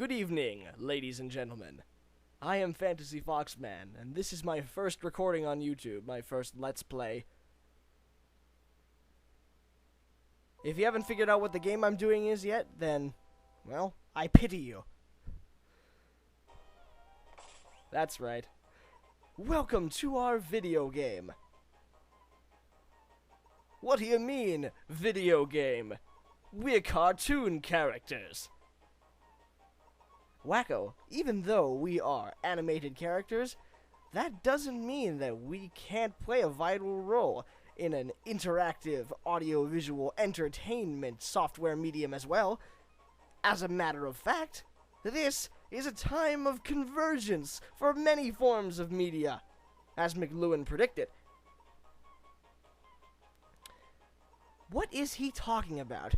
Good evening, ladies and gentlemen. I am Fantasy Foxman, and this is my first recording on YouTube, my first Let's Play. If you haven't figured out what the game I'm doing is yet, then, well, I pity you. That's right. Welcome to our video game. What do you mean, video game? We're cartoon characters. Wacko, even though we are animated characters, that doesn't mean that we can't play a vital role in an interactive audiovisual entertainment software medium as well. As a matter of fact, this is a time of convergence for many forms of media, as McLuhan predicted. What is he talking about?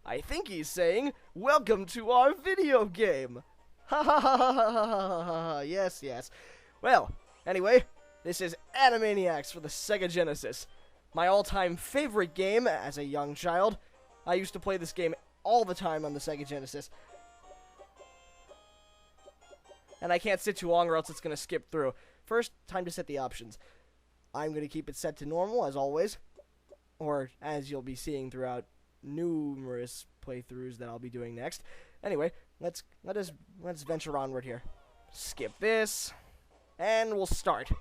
I think he's saying, welcome to our video game. Ha ha ha ha ha ha ha. Yes, yes. Well, anyway, this is Animaniacs for the Sega Genesis. My all-time favorite game as a young child. I used to play this game all the time on the Sega Genesis. And I can't sit too long or else it's going to skip through. First, time to set the options. I'm going to keep it set to normal, as always. Or, as you'll be seeing throughout numerous playthroughs that I'll be doing next. Anyway, let's venture onward here. Skip this, and we'll start.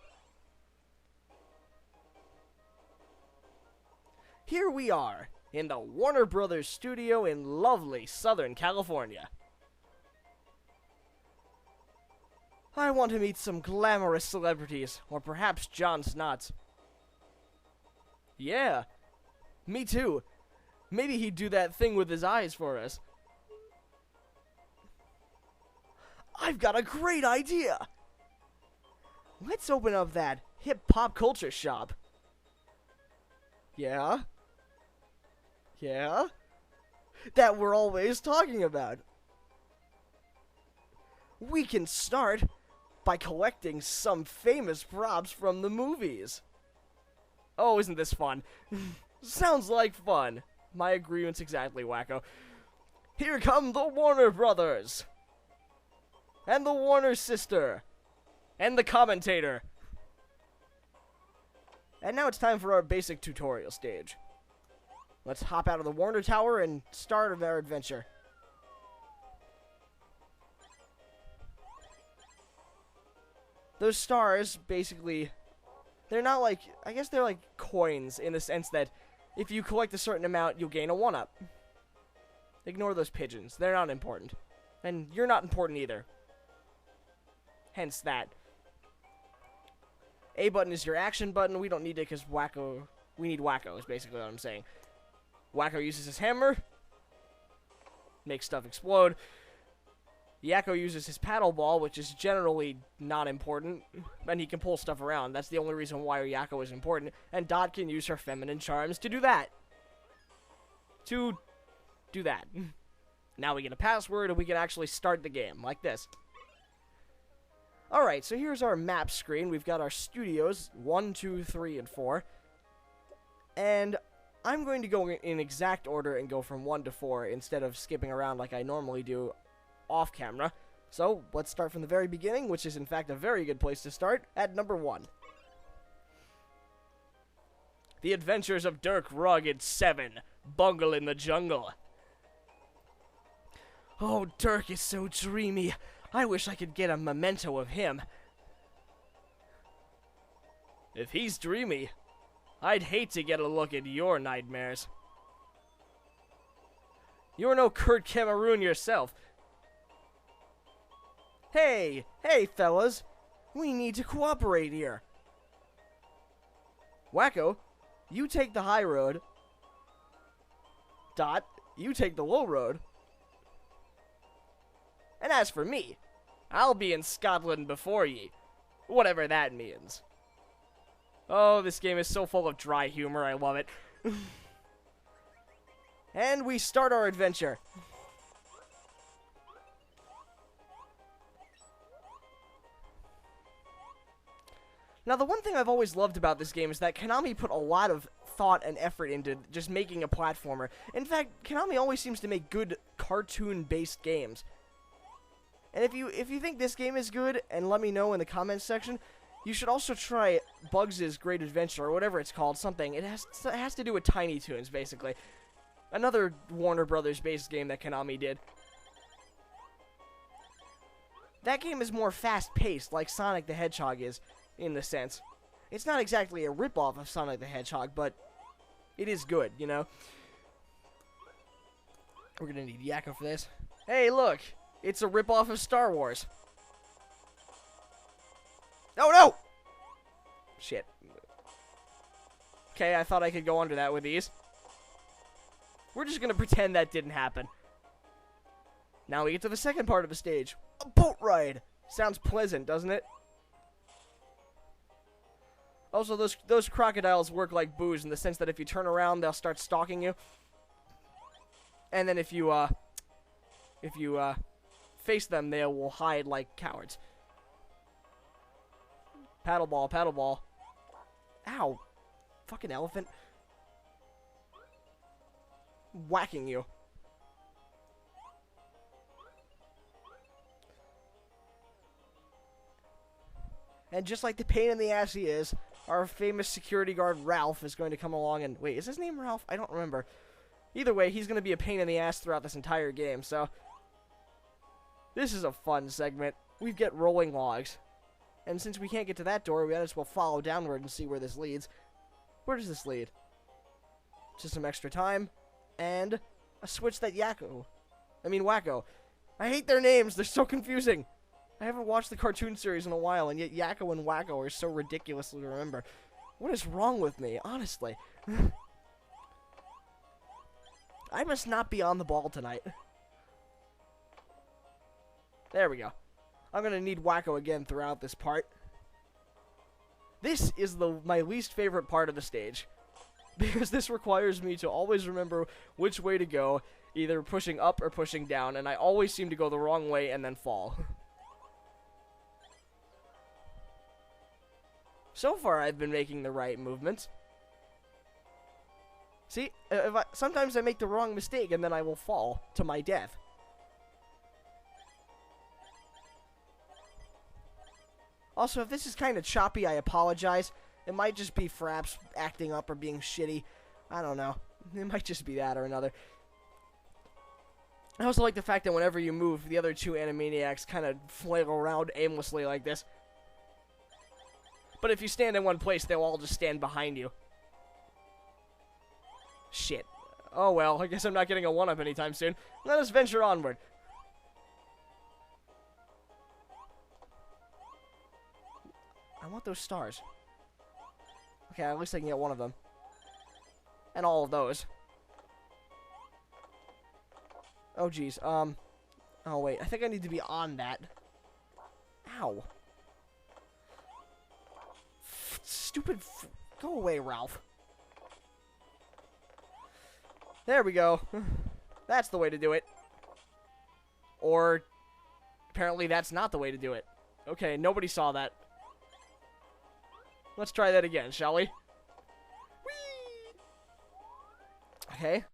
Here we are in the Warner Brothers studio in lovely Southern California. I want to meet some glamorous celebrities, or perhaps John Snots. Yeah, me too. Maybe he'd do that thing with his eyes for us. I've got a great idea! Let's open up that hip pop culture shop. Yeah? Yeah? That we're always talking about. We can start by collecting some famous props from the movies. Oh, isn't this fun? Sounds like fun. My agreement's exactly, Wacko. Here come the Warner Brothers! And the Warner sister! And the commentator! And now it's time for our basic tutorial stage. Let's hop out of the Warner Tower and start our adventure. Those stars, basically, they're not like, I guess they're like coins in the sense that if you collect a certain amount, you'll gain a 1-up. Ignore those pigeons. They're not important. And you're not important either. Hence that. A button is your action button. We don't need it because Wacko... We need Wacko is basically what I'm saying. Wacko uses his hammer. Makes stuff explode. Yakko uses his paddle ball, which is generally not important, and he can pull stuff around. That's the only reason why Yakko is important. And Dot can use her feminine charms to do that. Now we get a password, and we can actually start the game, like this. Alright, so here's our map screen. We've got our studios, 1, 2, 3, and 4. And I'm going to go in exact order and go from 1 to 4 instead of skipping around like I normally do off camera. So let's start from the very beginning, which is in fact a very good place to start, at number 1. The Adventures of Dirk Rugged 7, Bungle in the Jungle. Oh, Dirk is so dreamy. I wish I could get a memento of him. If he's dreamy, I'd hate to get a look at your nightmares. You're no Kurt Cameroon yourself. Hey, fellas. We need to cooperate here. Wacko, you take the high road. Dot, you take the low road. And as for me, I'll be in Scotland before ye. Whatever that means. Oh, this game is so full of dry humor, I love it. And we start our adventure. Now, the one thing I've always loved about this game is that Konami put a lot of thought and effort into just making a platformer. In fact, Konami always seems to make good cartoon-based games. And if you think this game is good, and let me know in the comments section, you should also try Bugs' Great Adventure, or whatever it's called, something. It has to do with Tiny Toons, basically. Another Warner Brothers-based game that Konami did. That game is more fast-paced, like Sonic the Hedgehog is, in the sense. It's not exactly a rip-off of Sonic the Hedgehog, but it is good, you know? We're gonna need Yakko for this. Hey, look! It's a rip-off of Star Wars. Oh, no! Shit. Okay, I thought I could go under that with ease. We're just gonna pretend that didn't happen. Now we get to the second part of the stage. A boat ride! Sounds pleasant, doesn't it? Also, those crocodiles work like booze in the sense that if you turn around, they'll start stalking you. And then if you face them, they will hide like cowards. Paddleball, paddleball. Ow. Fucking elephant. Whacking you. And just like the pain in the ass he is, our famous security guard Ralph is going to come along and... Wait, is his name Ralph? I don't remember. Either way, he's going to be a pain in the ass throughout this entire game, so... This is a fun segment. We get rolling logs. And since we can't get to that door, we might as well follow downward and see where this leads. Where does this lead? Just some extra time. And a switch that Wacko. I hate their names. They're so confusing. I haven't watched the cartoon series in a while, and yet Yakko and Wacko are so ridiculous to remember. What is wrong with me, honestly? I must not be on the ball tonight. There we go. I'm going to need Wacko again throughout this part. This is my least favorite part of the stage. Because this requires me to always remember which way to go, either pushing up or pushing down, and I always seem to go the wrong way and then fall. So far, I've been making the right movements. See, sometimes I make the wrong mistake and then I will fall to my death. Also, if this is kind of choppy, I apologize. It might just be Fraps acting up or being shitty. I don't know. It might just be that or another. I also like the fact that whenever you move, the other two Animaniacs kind of flail around aimlessly like this. But if you stand in one place, they'll all just stand behind you. Shit. Oh well, I guess I'm not getting a 1-up anytime soon. Let us venture onward. I want those stars. Okay, at least I can get one of them. And all of those. Oh, jeez. Oh, wait. I think I need to be on that. Ow. Stupid... Go away, Ralph. There we go. That's the way to do it. Or... apparently that's not the way to do it. Okay, nobody saw that. Let's try that again, shall we? Whee! Okay.